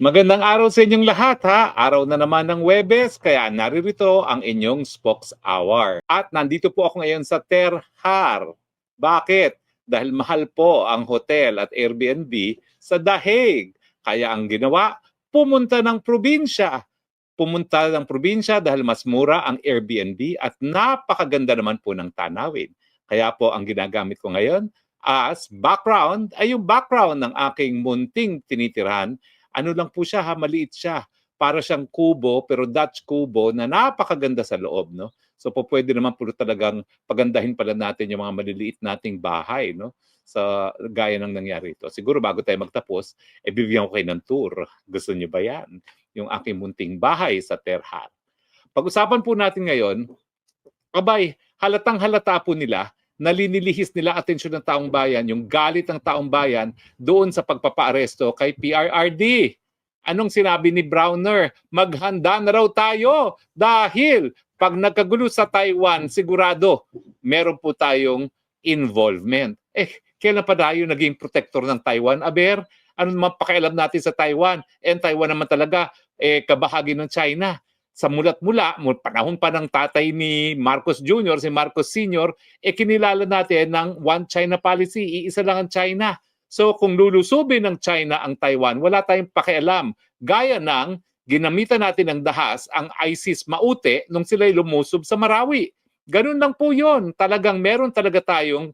Magandang araw sa inyong lahat ha. Araw na naman ng Huwebes, kaya naririto ang inyong Spokes Hour. At nandito po ako ngayon sa Terhar. Bakit? Dahil mahal po ang hotel at Airbnb sa Dahig. Kaya ang ginawa, pumunta ng probinsya. Pumunta ng probinsya dahil mas mura ang Airbnb at napakaganda naman po ng tanawin. Kaya po ang ginagamit ko ngayon as background ay yung background ng aking munting tinitirahan. Ano lang po siya ha, maliit siya. Para siyang kubo, pero Dutch kubo na napakaganda sa loob, no? So po pwede naman po talagang pagandahin pala natin yung mga maliliit nating bahay, no? Sa gaya ng nangyari ito. Siguro bago tayo magtapos, bibigyan ko kayo ng tour. Gusto niyo ba yan? Yung aking munting bahay sa Terhar. Pag-usapan po natin ngayon, abay, halatang-halata po nila, nalinilihis nila atensyon ng taong bayan, yung galit ng taong bayan doon sa pagpapaaresto kay PRRD. Anong sinabi ni Browner? Maghanda na raw tayo dahil pag nagkagulo sa Taiwan, sigurado meron po tayong involvement. Kailan pa tayo naging protector ng Taiwan? Aber, ano naman pakialam natin sa Taiwan? Taiwan naman talaga, kabahagi ng China. Sa mulat-mula, panahon pa ng tatay ni Marcos Jr., si Marcos Sr., kinilala natin ng One China policy, iisa lang ang China. So kung lulusubin ng China ang Taiwan, wala tayong pakialam. Gaya ng ginamitan natin ng dahas ang ISIS Maute nung sila'y lumusob sa Marawi. Ganun lang po yun. Talagang meron talaga tayong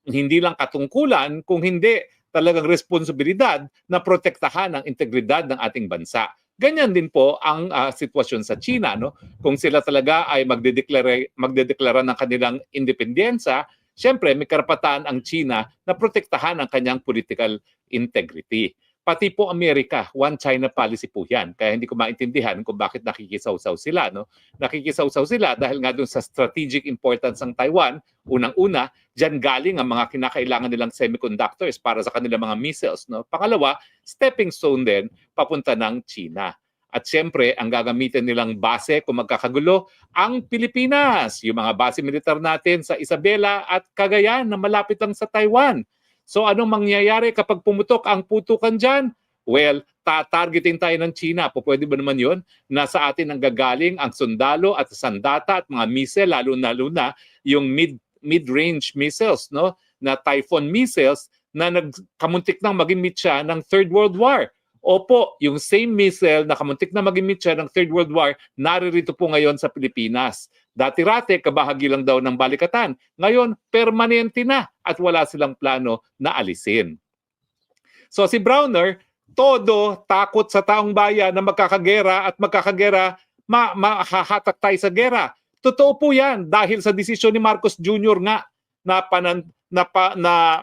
hindi lang katungkulan, kung hindi talagang responsibilidad na protektahan ang integridad ng ating bansa. Ganyan din po ang sitwasyon sa China, no? Kung sila talaga ay magdedeklara ng kanilang independensya, syempre may karapatan ang China na protektahan ang kanyang political integrity. Pati po Amerika, One China policy po yan. Kaya hindi ko maintindihan kung bakit nakikisawsaw sila, no? Nakikisawsaw sila dahil nga doon sa strategic importance ng Taiwan. Unang-una, diyan galing ang mga kinakailangan nilang semiconductors para sa kanilang mga missiles, no? Pangalawa, stepping stone din papunta ng China. At siyempre, ang gagamitin nilang base kung magkakagulo, ang Pilipinas. Yung mga base militar natin sa Isabela at Cagayan na malapit lang sa Taiwan. So anong mangyayari kapag pumutok ang putukan dyan? Well, tatargetin tayo ng China. Pwede ba naman yun? Nasa atin ang gagaling ang sundalo at sandata at mga missile, lalo-lalo na yung mid-range missiles, no? Na Typhoon missiles na kamuntik nang maging mitya ng Third World War. Opo, yung same missile na kamuntik na maging mitya ng Third World War, naririto po ngayon sa Pilipinas. Dati-rate, kabahagi lang daw ng balikatan. Ngayon, permanente na at wala silang plano na alisin. So si Browner, takot sa taong bayan na magkakagera at magkakagera, mahahatak tayo sa gera. Totoo po yan dahil sa desisyon ni Marcos Jr. nga na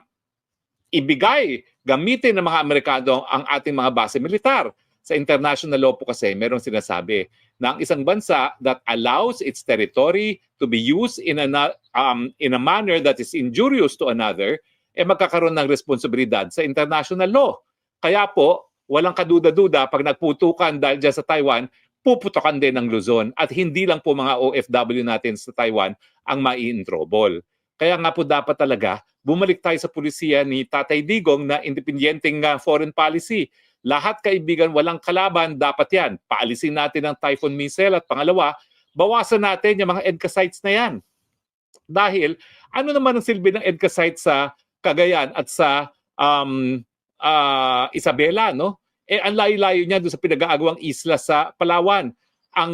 ibigay, gamitin ng mga Amerikano ang ating mga base militar. Sa international law po kasi merong sinasabi na ang isang bansa that allows its territory to be used in a manner that is injurious to another, magkakaroon ng responsibilidad sa international law. Kaya po, walang kaduda-duda, pag nagputukan dahil dyan sa Taiwan, puputokan din ng Luzon. At hindi lang po mga OFW natin sa Taiwan ang mai-introbol. Kaya nga po dapat talaga, bumalik tayo sa pulisiya ni Tatay Digong na independenteng foreign policy. Lahat kaibigan, walang kalaban, dapat yan. Paalisin natin ang Typhoon missile at pangalawa, bawasan natin yung mga EDCA sites na yan. Dahil ano naman ang silbi ng EDCA sites sa Cagayan at sa Isabela, no? Ang layo-layo niya doon sa pinag-aagawang isla sa Palawan. Ang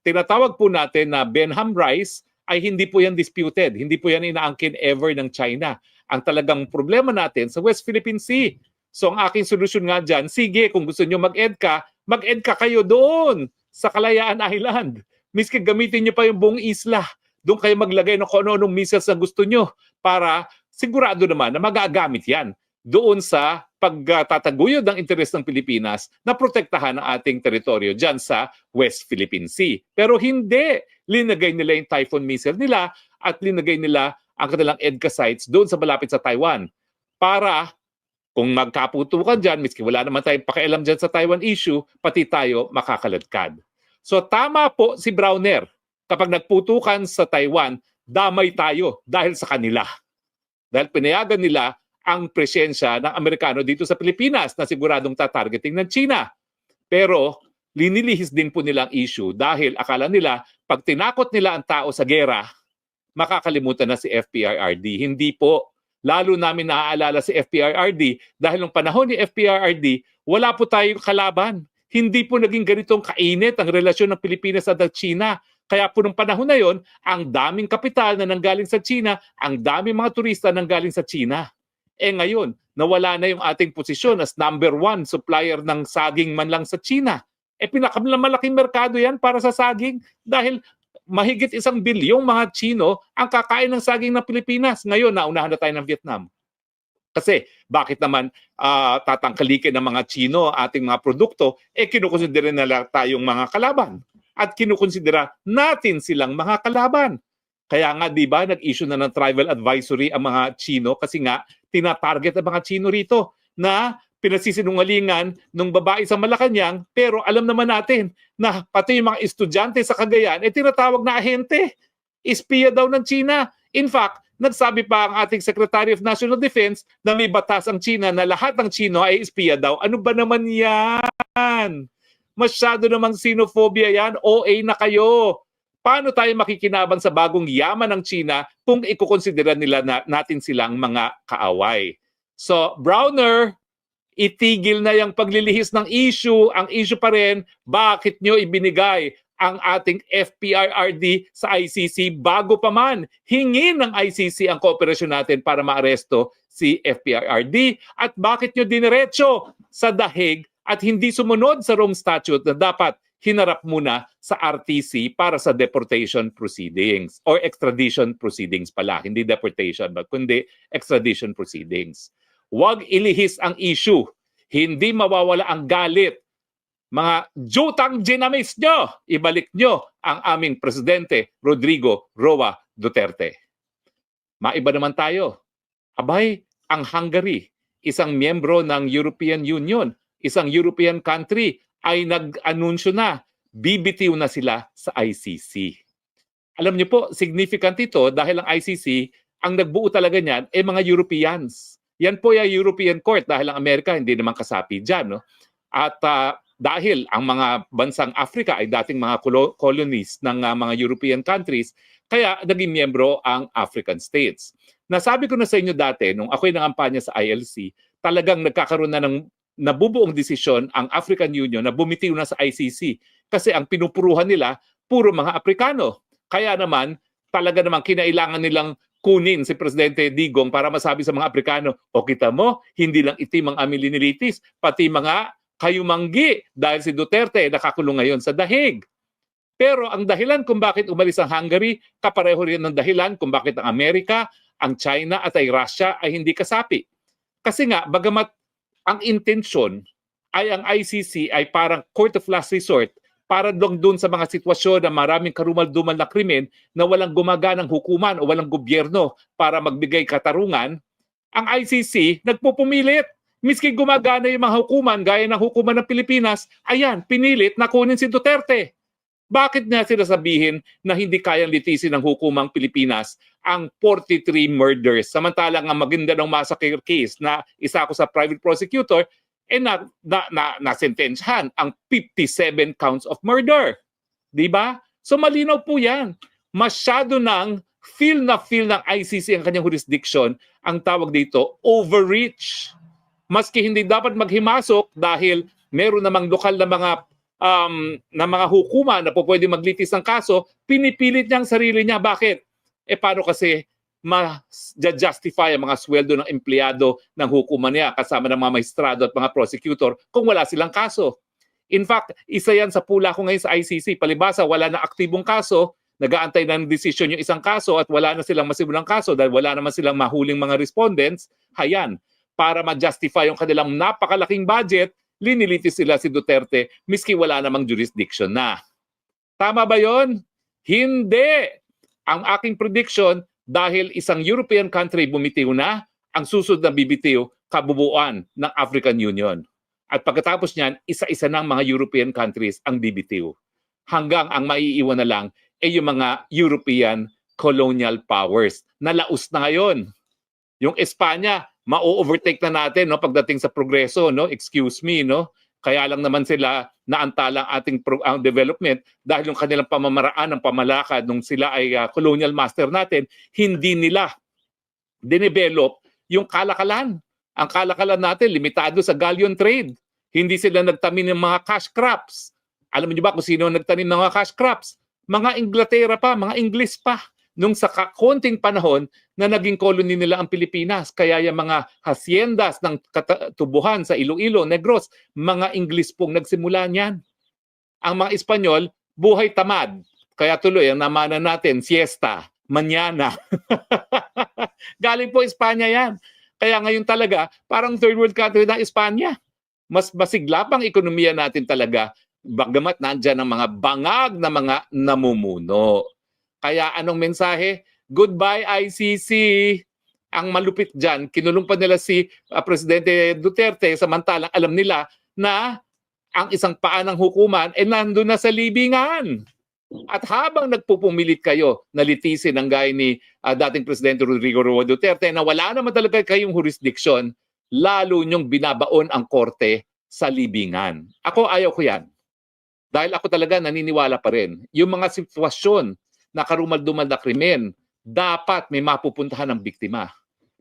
tinatawag po natin na Benham Rice ay hindi po yan disputed. Hindi po yan inaangkin ever ng China. Ang talagang problema natin sa West Philippine Sea. So ang aking solusyon nga dyan, sige, kung gusto nyo mag-EDCA kayo doon sa Kalayaan Island. Miski gamitin nyo pa yung buong isla. Doon kayo maglagay ng kung ano-anong missiles na gusto nyo para sigurado naman na magagamit yan doon sa pagtataguyod ng interes ng Pilipinas na protektahan ang ating teritoryo dyan sa West Philippine Sea. Pero hindi. Linagay nila yung Typhoon missile nila at linagay nila ang kanilang EDCA sites doon sa malapit sa Taiwan para kung magkaputukan dyan, miski wala naman tayong pakialam dyan sa Taiwan issue, pati tayo makakaladkad. So tama po si Browner. Kapag nagputukan sa Taiwan, damay tayo dahil sa kanila. Dahil pinayagan nila ang presensya ng Amerikano dito sa Pilipinas na siguradong tatargeting ng China. Pero linilihis din po nilang issue dahil akala nila pag tinakot nila ang tao sa gera, makakalimutan na si FPRRD. Hindi po. Lalo namin naaalala si FPRRD dahil nung panahon ni FPRRD, wala po tayong kalaban. Hindi po naging ganitong kainit ang relasyon ng Pilipinas at China. Kaya po nung panahon na yon, ang daming kapital na nanggaling sa China, ang daming mga turista nanggaling sa China. Ngayon, nawala na yung ating posisyon as number 1 supplier ng saging man lang sa China. Pinakamalaking merkado yan para sa saging dahil mahigit 1 bilyong mga Chino ang kakain ng saging ng Pilipinas. Ngayon, naunahan na tayo ng Vietnam. Kasi bakit naman tatangkalikin ng mga Chino ating mga produkto, kinukonsidera nila tayong mga kalaban. At kinukonsidera natin silang mga kalaban. Kaya nga, di ba, nag-issue na ng travel advisory ang mga Chino kasi nga, tinatarget ang mga Chino rito na pinasisinungalingan ng babae sa Malacanang, pero alam naman natin na pati yung mga estudyante sa Cagayan, tinatawag na ahente. Espiya daw ng China. In fact, nagsabi pa ang ating Secretary of National Defense na may batas ang China na lahat ng Chino ay espiya daw. Ano ba naman yan? Masyado namang xenophobia yan. OA na kayo. Paano tayo makikinabang sa bagong yaman ng China kung ikukonsidera nila natin silang mga kaaway? So, Browner, itigil na yung paglilihis ng issue. Ang issue pa rin, bakit nyo ibinigay ang ating FPRRD sa ICC bago pa man hingin ng ICC ang kooperasyon natin para maaresto si FPRRD? At bakit nyo diniretso sa dahig at hindi sumunod sa Rome Statute na dapat hinarap muna sa RTC para sa deportation proceedings or extradition proceedings pala. Hindi deportation, but kundi extradition proceedings. Huwag ilihis ang issue. Hindi mawawala ang galit. Mga jutang ginamis nyo, ibalik nyo ang aming Presidente Rodrigo Roa Duterte. Maiba naman tayo. Abay, ang Hungary, isang miyembro ng European Union, isang European country, ay nag-anunsyo na, bibitiw na sila sa ICC. Alam niyo po, significant ito dahil ang ICC, ang nagbuo talaga niyan, mga Europeans. Yan po yung European Court dahil ang Amerika hindi naman kasapi dyan. No? At dahil ang mga bansang Africa ay dating mga colonies ng mga European countries, kaya naging miyembro ang African states. Nasabi ko na sa inyo dati, nung ako'y nangampanya sa ILC, talagang nagkakaroon na ng nabubuong desisyon ang African Union na bumitiw na sa ICC kasi ang pinupuruhan nila puro mga Aprikano. Kaya naman, talaga naman kinailangan nilang kunin si Presidente Digong para masabi sa mga Aprikano, o kita mo, hindi lang itim ang aming linilitis, pati mga kayumanggi dahil si Duterte nakakulong ngayon sa dahig. Pero ang dahilan kung bakit umalis ang Hungary, kapareho rin ng dahilan kung bakit ang Amerika, ang China at ay Russia ay hindi kasapi. Kasi nga, bagamat ang intensyon ay ang ICC ay parang court of last resort para doon sa mga sitwasyon na maraming karumal-dumal na krimen na walang gumaganang hukuman o walang gobyerno para magbigay katarungan, ang ICC nagpupumilit. Miski gumagana yung mga hukuman gaya ng hukuman ng Pilipinas, ayan, pinilit na kunin si Duterte. Bakit niya sila sabihin na hindi kayang litisin ng hukumang Pilipinas ang 43 murders? Samantalang ang Maguindanao massacre case na isa ako sa private prosecutor, nasentensyahan ang 57 counts of murder. Diba? So malinaw po yan. Masyado ng feel ng ICC ang kanyang jurisdiction, ang tawag dito, overreach. Maski hindi dapat maghimasok dahil meron namang lokal na mga hukuman na po pwede maglitis ng kaso, pinipilit niya ang sarili niya. Bakit? Paano kasi ma-justify ang mga sweldo ng empleyado ng hukuman niya kasama ng mga maestrado at mga prosecutor kung wala silang kaso? In fact, isa yan sa pula ko ngayon sa ICC. Palibasa, wala na aktibong kaso, nag-aantay ng desisyon yung isang kaso at wala na silang masimulang kaso dahil wala naman silang mahuling mga respondents. Hayan, para ma-justify yung kanilang napakalaking budget, linilitis sila si Duterte miski wala namang jurisdiction na. Tama ba yon? Hindi! Ang aking prediction, dahil isang European country bumitiw na, ang susunod na bibitiw, kabubuan ng African Union. At pagkatapos niyan, isa-isa ng mga European countries ang bibitiw. Hanggang ang maiiwan na lang ay yung mga European colonial powers na laos na ngayon. Yung Espanya, ma-overtake na natin, no, pagdating sa progreso, no? Excuse me, no? Kaya lang naman sila naantala ang ating ang development dahil yung kanilang pamamaraan ng pamalakad nung sila ay colonial master natin, hindi nila dinevelop yung kalakalan. Ang kalakalan natin, limitado sa galleon trade. Hindi sila nagtanim ng mga cash crops. Alam niyo ba kung sino nagtanim ng mga cash crops? Mga Inglaterra pa, mga Ingles pa. Nung sa konting panahon na naging colony nila ang Pilipinas. Kaya yung mga haciendas ng tubuhan sa Iloilo, Negros, mga Ingles pong nagsimula niyan. Ang mga Espanyol, buhay tamad. Kaya tuloy, ang namana natin, siesta, mañana. Galing po Espanya yan. Kaya ngayon talaga, parang third world country ng Espanya. Mas masigla pang ekonomiya natin talaga, bagamat nandyan ang mga bangag na mga namumuno. Kaya anong mensahe? Goodbye ICC. Ang malupit dyan, kinulong pa nila si Presidente Duterte samantalang alam nila na ang isang paa ng hukuman ay nandun na sa libingan. At habang nagpupumilit kayo na litisin ang gaya ni dating Presidente Rodrigo Roa Duterte na wala naman talaga kayong jurisdiction, lalo nyong binabaon ang korte sa libingan. Ako ayaw ko yan. Dahil ako talaga naniniwala pa rin. Yung mga sitwasyon na karumal-dumal na krimen, dapat may mapupuntahan ng biktima.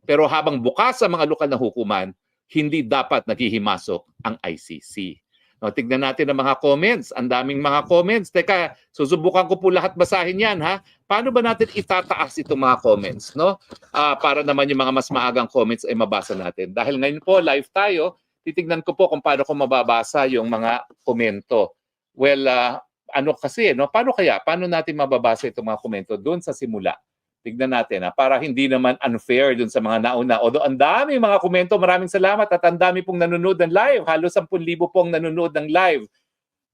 Pero habang bukas sa mga lokal na hukuman, hindi dapat naghihimasok ang ICC. No, tignan natin ang mga comments. Ang daming mga comments. Teka, susubukan ko po lahat basahin yan, ha? Paano ba natin itataas itong mga comments, no? Para naman yung mga mas maagang comments ay mabasa natin. Dahil ngayon po, live tayo, titignan ko po kung paano ko mababasa yung mga komento. Well, ano kasi, no? Paano natin mababasa itong mga komento doon sa simula? Tignan natin, para hindi naman unfair doon sa mga nauna. Although ang dami mga komento, maraming salamat at ang dami pong nanonood ng live. Halos 10,000 pong nanonood ng live.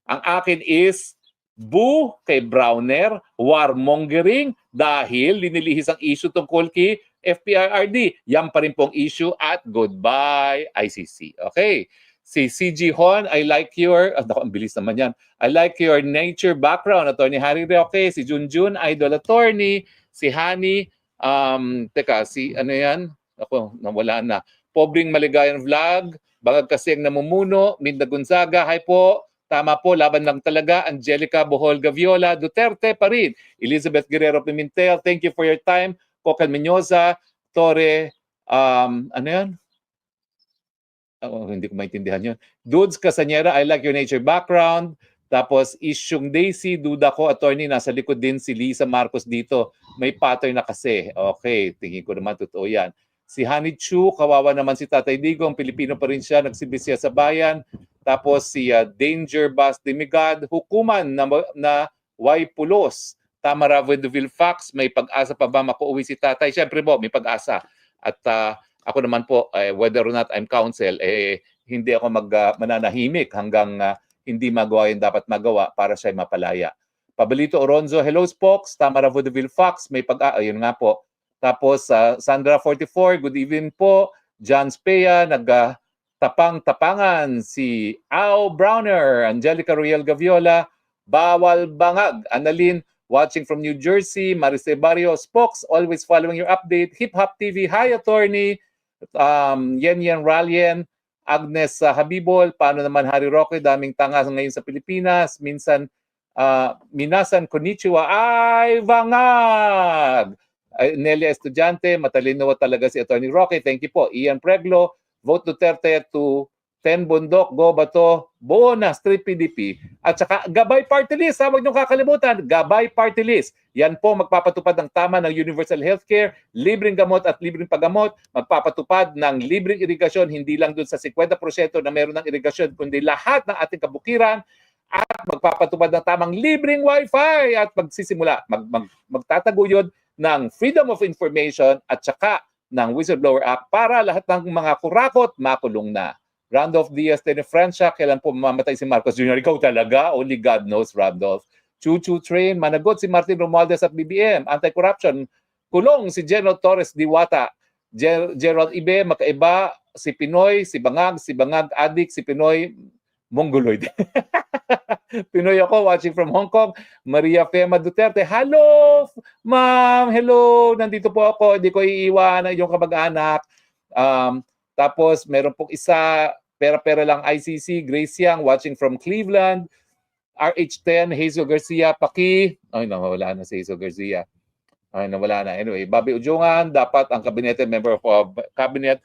Ang akin is boo kay Browner, warmongering dahil linilihis ang issue tungkol kay FPIRD. Yan pa rin pong issue at goodbye ICC. Okay. Si CG Hon, I like your, ang bilis naman yan. I like your nature background, Attorney Harry Roque. Si Junjun, idol attorney. Si Hani, si ano yan? Ako, nawala na. Pobreng Maligayan Vlog, Bangag Kasing Namumuno, Minda Gonzaga, hi po. Tama po, laban lang talaga. Angelica Bohol Gaviola, Duterte pa rin. Elizabeth Guerrero Pimentel, thank you for your time. Cocal Menyoza, Torre, ano yan? Hindi ko maintindihan yun. Dudes Casañera, I like your nature background. Tapos Isyong Daisy, duda ko, attorney, nasa likod din si Lisa Marcos dito. May pattern na kasi. Okay, tingin ko naman totoo yan. Si Honey Chu, kawawa naman si Tatay Digo, ang Pilipino pa rin siya, nagsibisya sa bayan. Tapos si Danger Bas Demigod, hukuman na Y Pulos. Tamara Veduville Fax, may pag-asa pa ba makauwi si Tatay? Siyempre po, may pag-asa. At ako naman po, whether or not I'm counsel, hindi ako mananahimik hanggang hindi magawa yung dapat magawa para siya mapalaya. Pabalito Oronzo, hello Spokes, Tamara Vodeville Fox, may ayun nga po. Tapos Sandra 44, good evening po. John Spea, nagtapang-tapangan. Si Au Browner, Angelica Royal Gaviola, Bawal Bangag, Annalyn, watching from New Jersey. Mariste Barrio, Spokes, always following your update. Hip Hop TV, hi attorney. Yen Ralien, Agnes Habibol, paano naman Harry Roque, daming tanga ngayon sa Pilipinas. Minsan, minasan konnichiwa, ay bangag! Nelia Estudiante, matalino talaga si Attorney Roque. Thank you po. Ian Preglo, vote Duterte to 10 bundok, go bato, bonus, 3 PDP. At saka Gabay Party List, huwag niyong kakalimutan, Gabay Party List. Yan po magpapatupad ng tama ng universal healthcare, libreng gamot at libreng paggamot, magpapatupad ng libreng irigasyon, hindi lang dun sa 50% na meron ng irigasyon, kundi lahat ng ating kabukiran, at magpapatupad ng tamang libreng wifi at magsisimula, magtataguyod ng Freedom of Information at saka ng Whistleblower Act para lahat ng mga kurakot makulong na. Randolph Diaz de Francia, kailan po mamamatay si Marcos Jr.? Ikaw talaga? Only God knows, Randolph. Choo-choo train, managot si Martin Romualdez at BBM. Anti-corruption, kulong si General Torres Diwata. Gerald Ibe, makaiba, si Pinoy, si Bangag addict, si Pinoy, Mongoloid. Pinoy ako, watching from Hong Kong. Maria Fema Duterte, hello, ma'am, hello, nandito po ako, hindi ko iiwan ang iyong kamag-anak. Tapos meron pong isa, pera-pera lang ICC, Grace Yang, watching from Cleveland. RH10, Hazel Garcia, Paki. Ay, nawala na si Hazel Garcia. Ay, nawala na. Anyway, Bobby Ujungan, dapat ang kabinete, member of cabinet,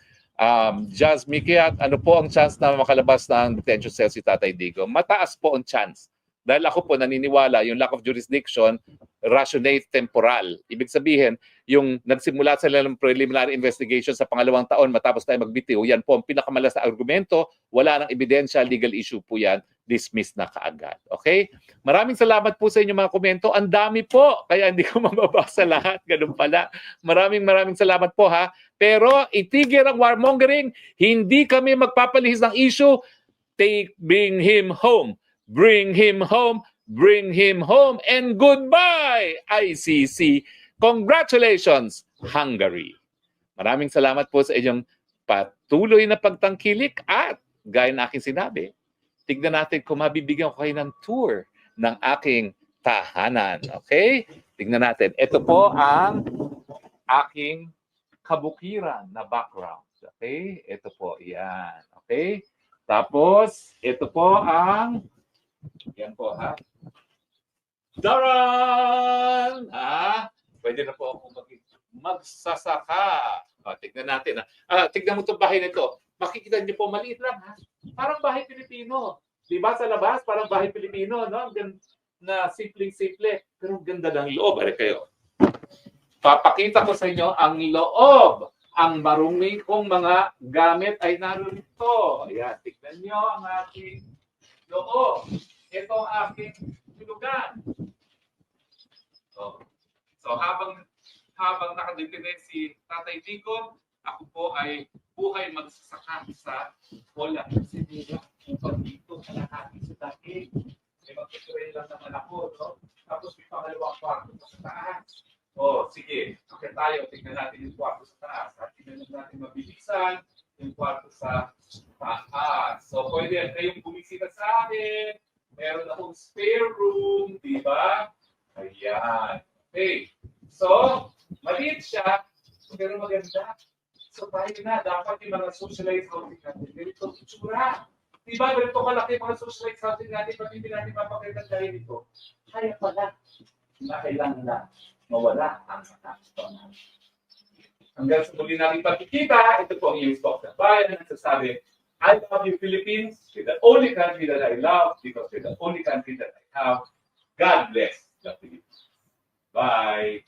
Jazz Mikiat, ano po ang chance na makalabas ng detention cell si Tatay Digo? Mataas po ang chance. Dahil ako po naniniwala, yung lack of jurisdiction, rationate temporal. Ibig sabihin, yung nagsimula sila ng preliminary investigation sa pangalawang taon matapos tayo magbitiw, yan po ang pinakamalas na argumento, wala nang ebidensya, legal issue po yan, dismiss na kaagad. Okay? Maraming salamat po sa inyong mga komento. Ang dami po, kaya hindi ko mababasa lahat. Ganun pala. Maraming salamat po ha. Pero itigil ang warmongering, hindi kami magpapalihis ng issue, bring him home. Bring him home, bring him home, and goodbye, ICC. Congratulations, Hungary. Maraming salamat po sa inyong patuloy na pagtangkilik at gaya na aking sinabi, tignan natin kung mabibigyan ko kayo ng tour ng aking tahanan. Okay? Tignan natin. Ito po ang aking kabukiran na background. Okay? Ito po. Yan. Okay? Tapos, ito po ang yan po ha. Daran! Pwede na po ako magsasaka. Tignan natin. Tignan mo itong bahay nito. Makikita niyo po, maliit lang ha. Parang bahay Pilipino. Diba sa labas? Parang bahay Pilipino. No? Na simple-simple. Pero ganda ng loob. Ari kayo. Papakita ko sa inyo ang loob. Ang marumi kong mga gamit ay narito. Ayan, tignan niyo ang aking loob. Ito ang aking tulugan. So habang nakadetine si Tatay Digo, ako po ay buhay magsasaka sa bola. Kasi nila, upang dito sa lahat sa dahil. May magtutuloy lang naman ako. No? Tapos may pangalawang kwarto sa taas. Sige. Okay tayo. Tingnan natin yung kwarto sa taas. Tingnan natin mabilisan yung kwarto sa taas. So pwede kayong bumisita sa akin. Meron akong spare room, di ba? Ayan. Okay. So, maliit siya, pero maganda. So, tayo na. Dapat yung mga socialized housing natin. Ganito, itsura. Di ba? Ganito kalaki mga socialized housing natin. Pag hindi natin mapakita tayo dito. Kaya pala. Na kailangan na mawala ang mga. Hanggang sa muli natin pagkikita, ito po ang iyong stock na bayan. Nagsasabi, I love you, Philippines. You're the only country that I love because you're the only country that I have. God bless the Philippines. Bye.